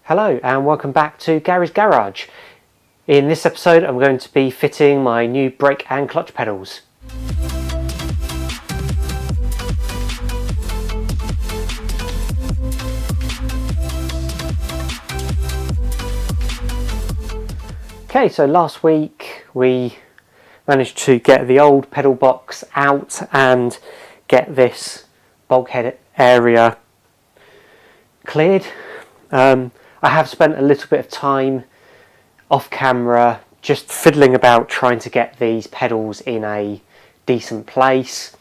Hello and welcome back to Gary's Garage. In this episode I'm going to be fitting my new brake and clutch pedals. Okay, so last week we managed to get the old pedal box out and get this bulkhead area cleared. I have spent a little bit of time off camera just fiddling about trying to get these pedals in a decent place.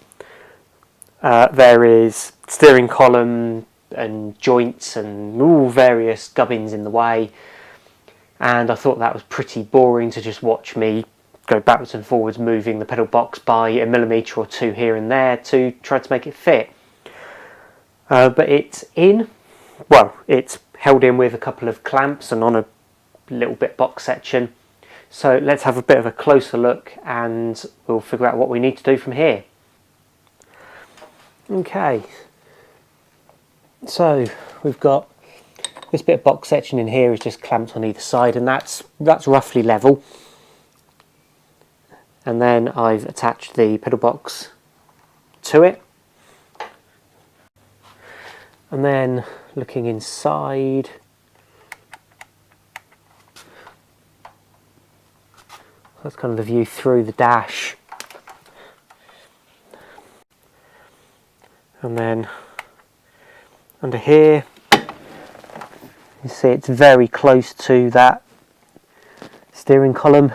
There is steering column and joints and all various gubbins in the way, and I thought that was pretty boring to just watch me go backwards and forwards moving the pedal box by a millimetre or two here and there to try to make it fit. But it's in, well, it's held in with a couple of clamps and on a little bit box section. So let's have a bit of a closer look and we'll figure out what we need to do from here. Okay, so we've got this bit of box section in here is just clamped on either side, and that's roughly level. And then I've attached the pedal box to it. And then looking inside, that's kind of the view through the dash. And then under here, you see it's very close to that steering column.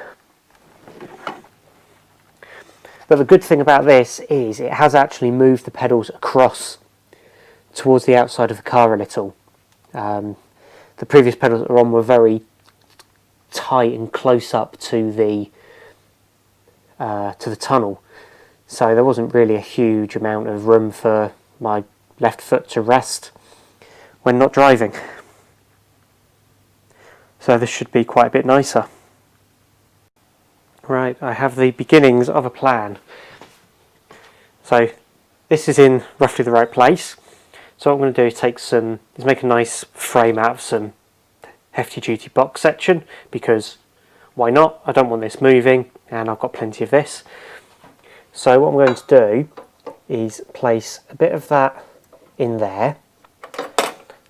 But the good thing about this is it has actually moved the pedals across towards the outside of the car a little. The previous pedals that were on were very tight and close up to the tunnel, so there wasn't really a huge amount of room for my left foot to rest when not driving. So this should be quite a bit nicer. Right, I have the beginnings of a plan. So this is in roughly the right place. So what I'm going to do is make a nice frame out of some hefty duty box section, because why not? I don't want this moving and I've got plenty of this. So what I'm going to do is place a bit of that in there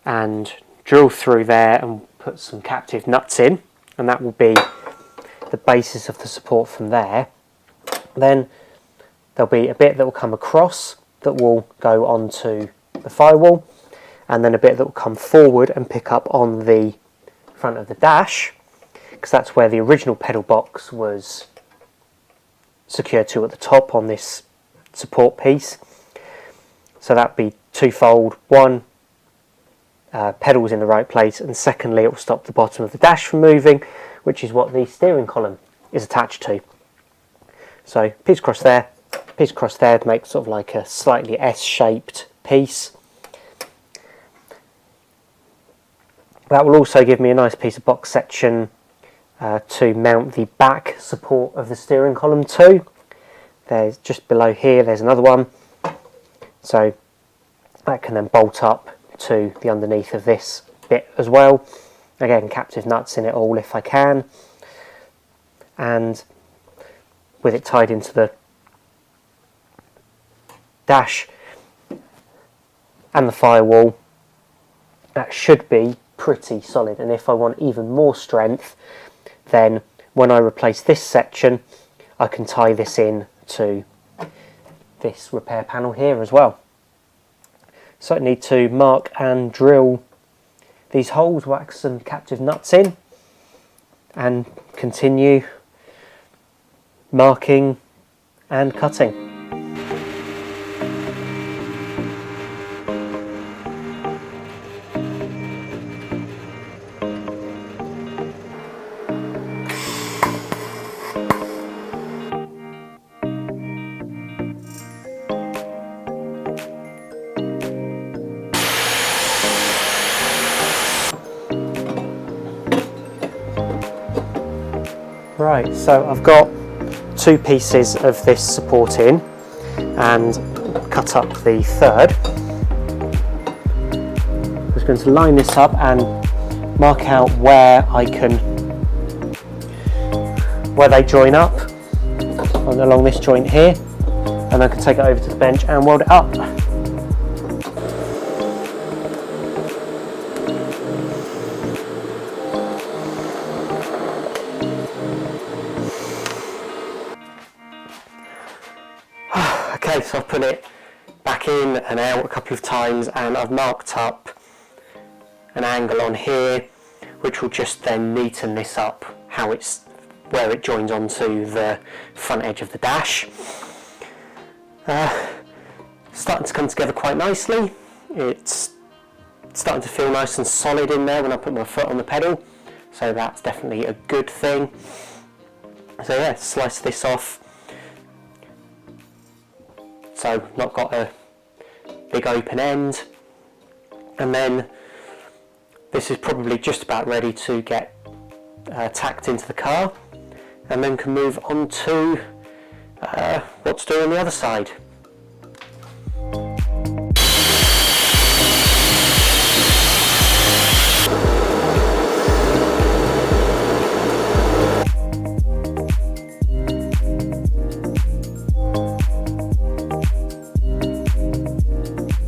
and drill through there and put some captive nuts in, and that will be the basis of the support from there. Then there'll be a bit that will come across that will go onto the firewall, and then a bit that will come forward and pick up on the front of the dash, because that's where the original pedal box was secured to at the top on this support piece. So that'd be twofold: one, pedals in the right place, and secondly it will stop the bottom of the dash from moving, which is what the steering column is attached to. So piece across there to make sort of like a slightly S-shaped piece. That will also give me a nice piece of box section to mount the back support of the steering column to. There's just below here, there's another one, so that can then bolt up to the underneath of this bit as well. Again, captive nuts in it all if I can, and with it tied into the dash and the firewall, that should be pretty solid. And if I want even more strength, then when I replace this section I can tie this in to this repair panel here as well. So I need to mark and drill these holes, wax some captive nuts in, and continue marking and cutting. Right, so I've got two pieces of this support in and cut up the third. I'm just going to line this up and mark out where they join up along this joint here, and I can take it over to the bench and weld it up. Okay, so I've put it back in and out a couple of times, and I've marked up an angle on here which will just then neaten this up where it joins onto the front edge of the dash. Starting to come together quite nicely. It's starting to feel nice and solid in there when I put my foot on the pedal, so that's definitely a good thing. So yeah, slice this off, so not got a big open end, and then this is probably just about ready to get tacked into the car, and then can move on to what to do on the other side.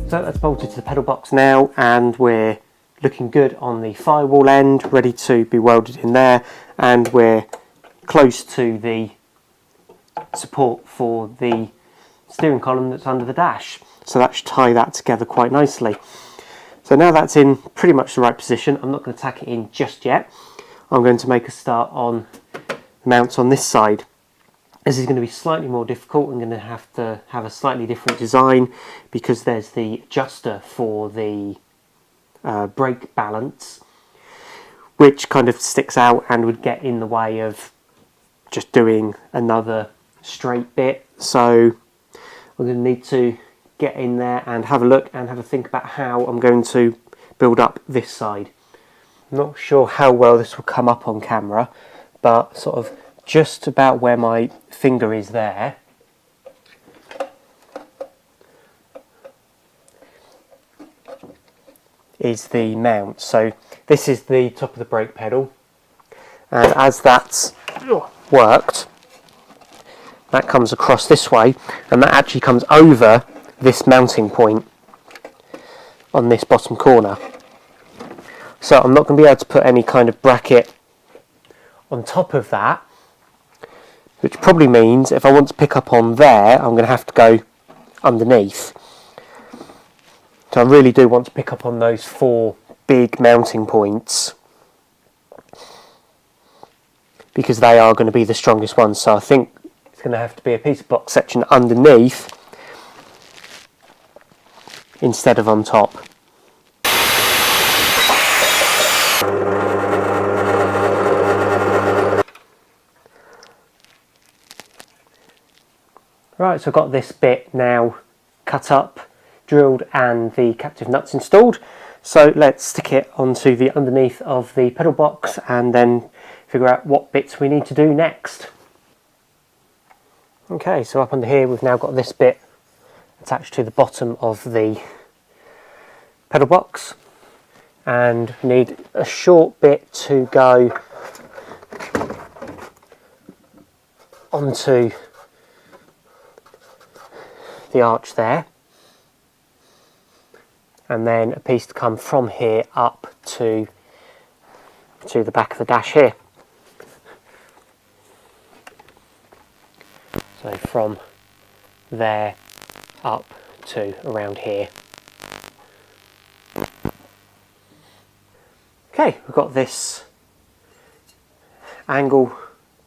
So that's bolted to the pedal box now, and we're looking good on the firewall end, ready to be welded in there, and we're close to the support for the steering column that's under the dash. So that should tie that together quite nicely. So now that's in pretty much the right position, I'm not going to tack it in just yet. I'm going to make a start on the mounts on this side. This is going to be slightly more difficult. I'm going to have a slightly different design because there's the adjuster for the brake balance, which kind of sticks out and would get in the way of just doing another straight bit. So I'm going to need to get in there and have a look and have a think about how I'm going to build up this side. I'm not sure how well this will come up on camera, but sort of just about where my finger is there is the mount. So this is the top of the brake pedal, and as that's worked, that comes across this way, and that actually comes over this mounting point on this bottom corner. So I'm not going to be able to put any kind of bracket on top of that, which probably means if I want to pick up on there, I'm going to have to go underneath. So I really do want to pick up on those 4 big mounting points, because they are going to be the strongest ones. So I think it's going to have to be a piece of box section underneath instead of on top. Right, so I've got this bit now cut up, drilled, and the captive nuts installed. So let's stick it onto the underneath of the pedal box and then figure out what bits we need to do next. Okay, so up under here we've now got this bit attached to the bottom of the pedal box, and need a short bit to go onto the arch there, and then a piece to come from here up to the back of the dash here. So from there up to around here. Okay, we've got this angle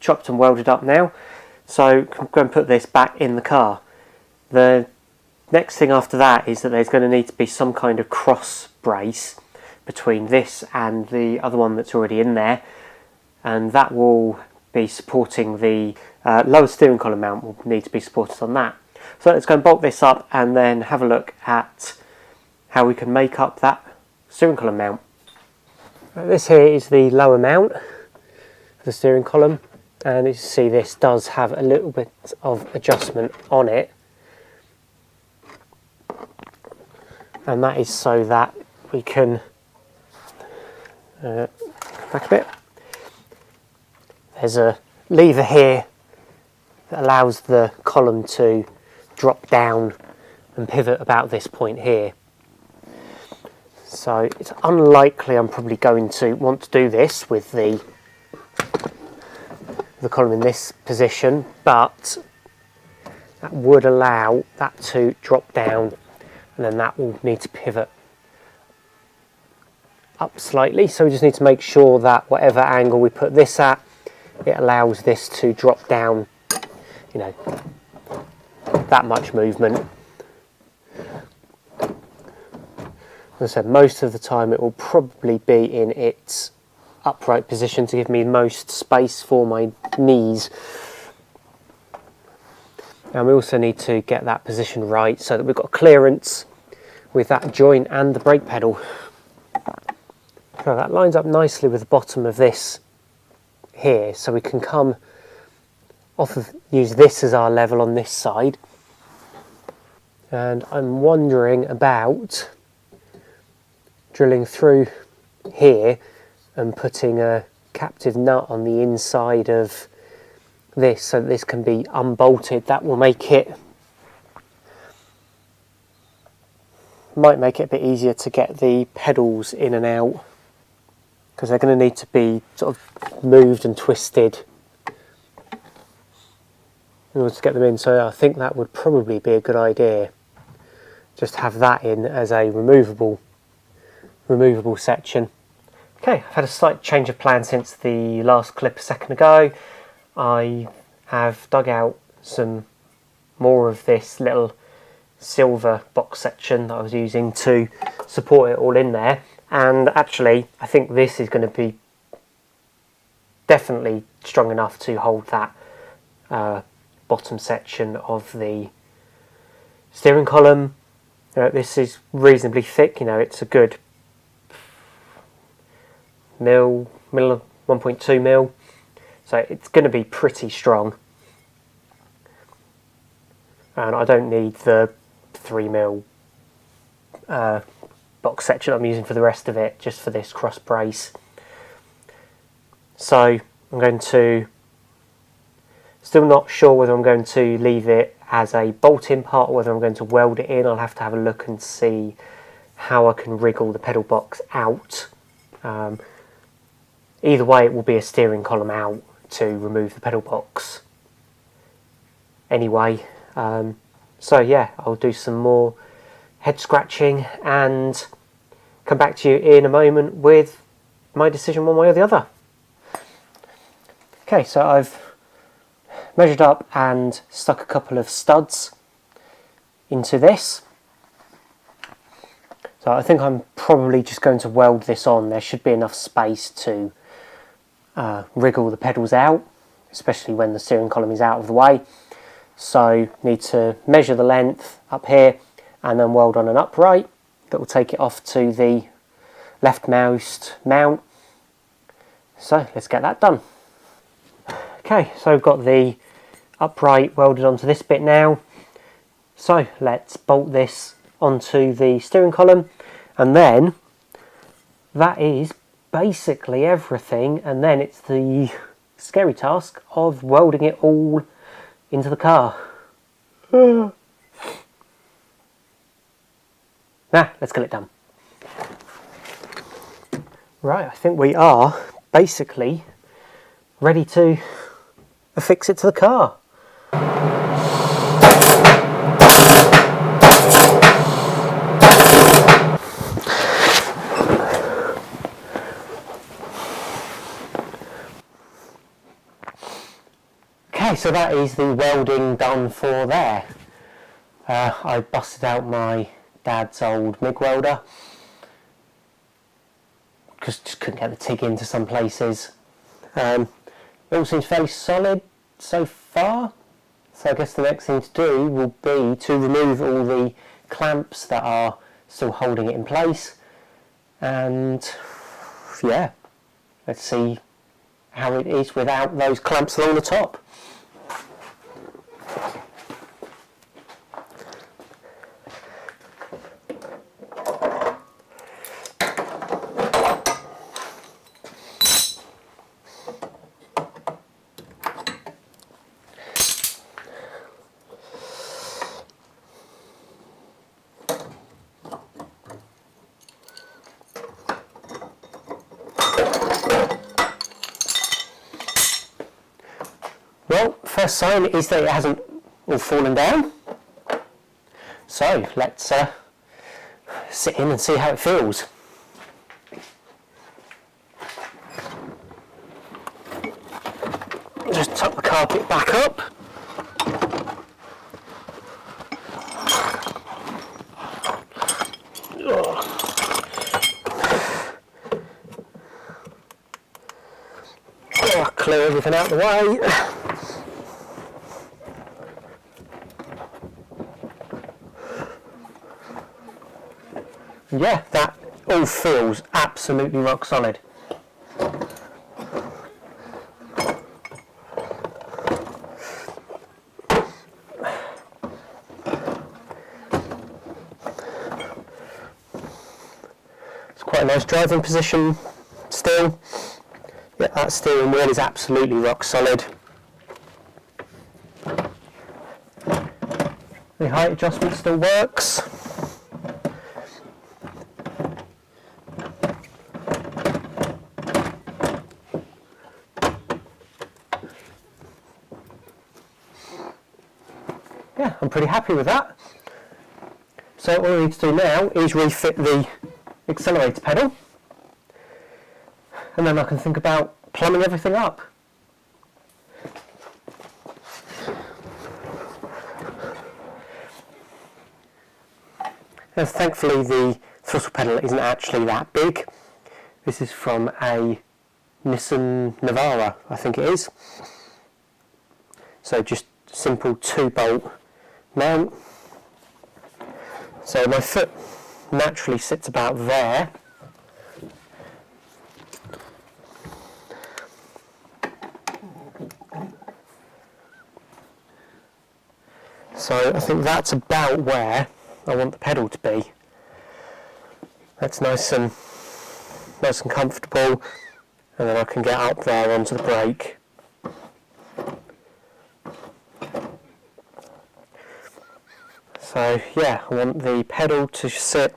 chopped and welded up now, so I'm going to put this back in the car. The next thing after that is that there's going to need to be some kind of cross brace between this and the other one that's already in there, and that will be supporting the lower steering column mount, will need to be supported on that. So let's go and bolt this up and then have a look at how we can make up that steering column mount. This here is the lower mount for the steering column, and as you see, this does have a little bit of adjustment on it, and that is so that we can Back a bit. There's a lever here that allows the column to drop down and pivot about this point here. So it's unlikely I'm probably going to want to do this with the column in this position, but that would allow that to drop down, and then that will need to pivot up slightly. So we just need to make sure that whatever angle we put this at, it allows this to drop down, you know, that much movement. As I said, most of the time it will probably be in its upright position to give me most space for my knees. And we also need to get that position right so that we've got clearance with that joint and the brake pedal. So that lines up nicely with the bottom of this here, so we can come off of, use this as our level on this side. And I'm wondering about drilling through here and putting a captive nut on the inside of this so that this can be unbolted. That will make it, might make it a bit easier to get the pedals in and out, because they're going to need to be sort of moved and twisted in order to get them in. So I think that would probably be a good idea, just have that in as a removable section. Okay, I've had a slight change of plan since the last clip a second ago. I have dug out some more of this little silver box section that I was using to support it all in there, and actually I think this is going to be definitely strong enough to hold that bottom section of the steering column. This is reasonably thick, you know, it's a good 1.2 mil, so it's going to be pretty strong, and I don't need the 3 mil box section I'm using for the rest of it, just for this cross brace. So I'm going to, still not sure whether I'm going to leave it as a bolt-in part or whether I'm going to weld it in. I'll have to have a look and see how I can wriggle the pedal box out. Either way, it will be a steering column out to remove the pedal box anyway. So yeah, I'll do some more head scratching and come back to you in a moment with my decision one way or the other. Okay, so I've measured up and stuck a couple of studs into this. So I think I'm probably just going to weld this on. There should be enough space to wriggle the pedals out, especially when the steering column is out of the way. So need to measure the length up here and then weld on an upright that will take it off to the leftmost mount. So let's get that done. Okay, so I've got the upright welded onto this bit now. So let's bolt this onto the steering column, and then that is basically everything, and then it's the scary task of welding it all into the car. Let's get it done. Right, I think we are basically ready to affix it to the car. Okay, so that is the welding done for there. I busted out my dad's old MIG welder because just couldn't get the TIG into some places. It all seems fairly solid so far, so I guess the next thing to do will be to remove all the clamps that are still holding it in place, and yeah, let's see how it is without those clamps along the top. first sign is that it hasn't all fallen down. So let's sit in and see how it feels. Just tuck the carpet back up. Clear everything out of the way. Yeah, that all feels absolutely rock solid. It's quite a nice driving position still. Yeah, that steering wheel is absolutely rock solid. The height adjustment still works. Yeah, I'm pretty happy with that. So all I need to do now is refit the accelerator pedal, and then I can think about plumbing everything up. And thankfully the throttle pedal isn't actually that big. This is from a Nissan Navara, I think it is. So just simple 2-bolt mount. So my foot naturally sits about there. So I think that's about where I want the pedal to be. That's nice and comfortable, and then I can get up there onto the brake. So yeah, I want the pedal to sit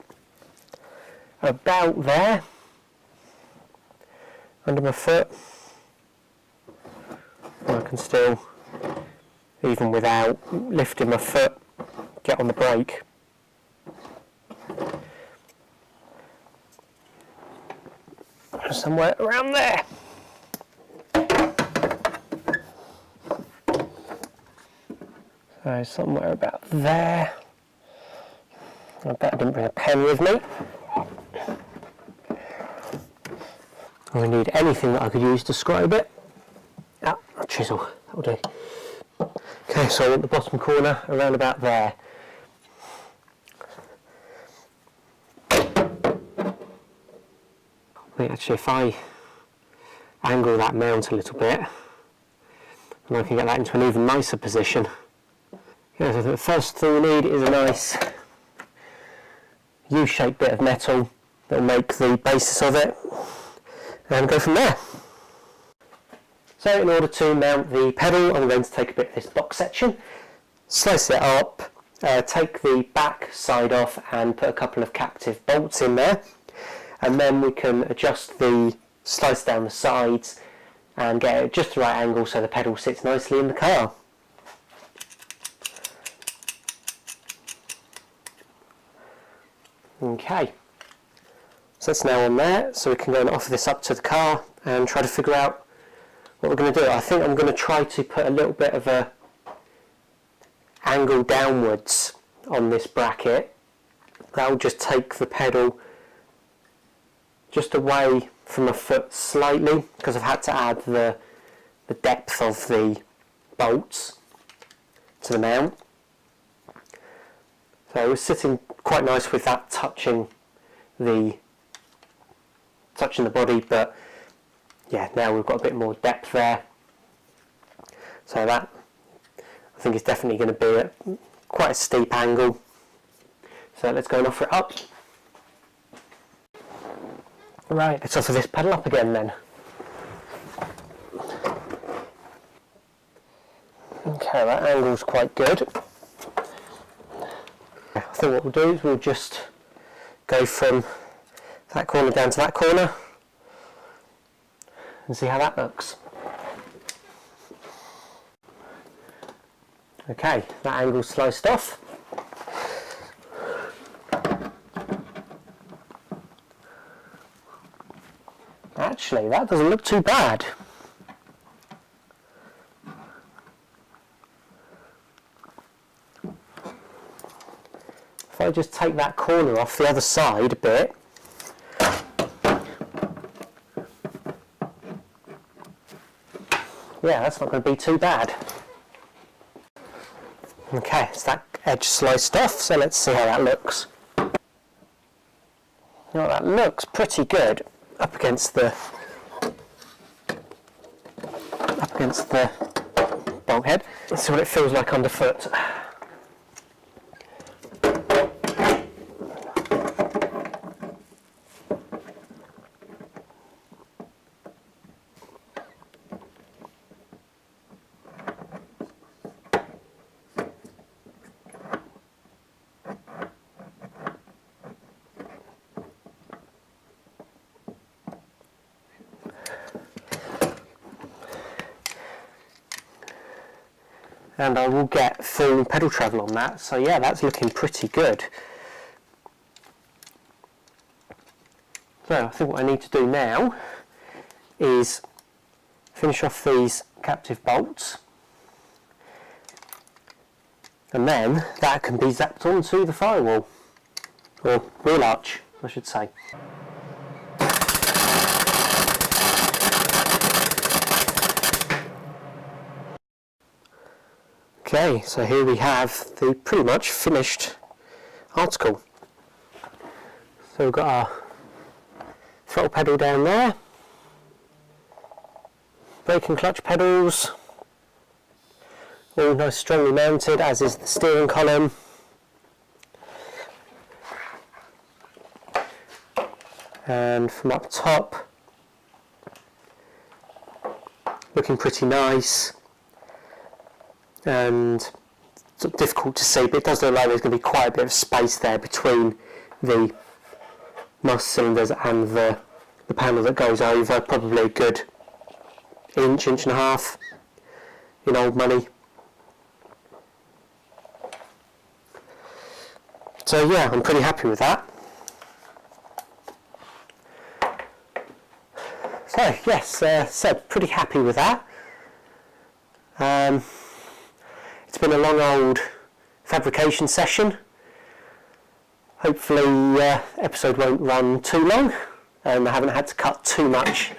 about there under my foot, and I can still, even without lifting my foot, get on the brake. Somewhere around there. So somewhere about there. I bet I didn't bring a pen with me. I need anything that I could use to scribe it. Ah, a chisel, that'll do. Okay, so I want the bottom corner around about there. Actually, if I angle that mount a little bit, and I can get that into an even nicer position. Yeah, so the first thing we need is a nice U-shaped bit of metal that will make the basis of it, and go from there. So in order to mount the pedal, I'm going to take a bit of this box section, slice it up, take the back side off and put a couple of captive bolts in there, and then we can adjust the slice down the sides and get it just the right angle so the pedal sits nicely in the car. Okay, so that's now on there, so we can go and offer this up to the car and try to figure out what we're going to do. I think I'm going to try to put a little bit of a angle downwards on this bracket. That will just take the pedal just away from my foot slightly, because I've had to add the depth of the bolts to the mount. So it was sitting quite nice with that touching the body, but yeah, now we've got a bit more depth there. So that, I think, is definitely going to be at quite a steep angle. So let's go and offer it up. Right, let's offer this pedal up again then. Okay, that angle's quite good. I think what we'll do is we'll just go from that corner down to that corner and see how that looks. Okay, that angle's sliced off. Actually, that doesn't look too bad. If I just take that corner off the other side a bit, yeah, that's not going to be too bad. Okay, so that edge sliced off, so let's see how that looks. You know, that looks pretty good up against the bulkhead. Let's see what it feels like underfoot. And I will get full pedal travel on that, so yeah, that's looking pretty good. So I think what I need to do now is finish off these captive bolts, and then that can be zapped onto the firewall, or wheel arch I should say. Okay, so here we have the pretty much finished article. So we've got our throttle pedal down there, brake and clutch pedals, all nice strongly mounted, as is the steering column. And from up top, looking pretty nice. And sort of difficult to see, but it does look like there's going to be quite a bit of space there between the master cylinders and the panel that goes over, probably a good inch and a half in old money. So yeah, I'm pretty happy with that. So yes, so pretty happy with that. It's been a long old fabrication session. Hopefully episode won't run too long, and I haven't had to cut too much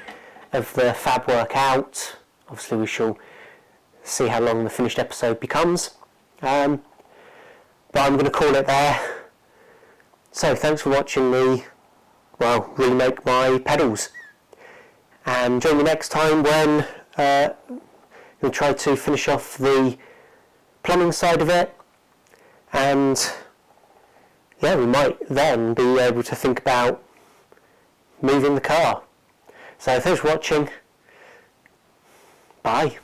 of the fab work out. Obviously we shall see how long the finished episode becomes, but I'm going to call it there. So thanks for watching me, well, remake my pedals, and join me next time when we'll try to finish off the plumbing side of it, and yeah, we might then be able to think about moving the car. So thanks for watching. Bye.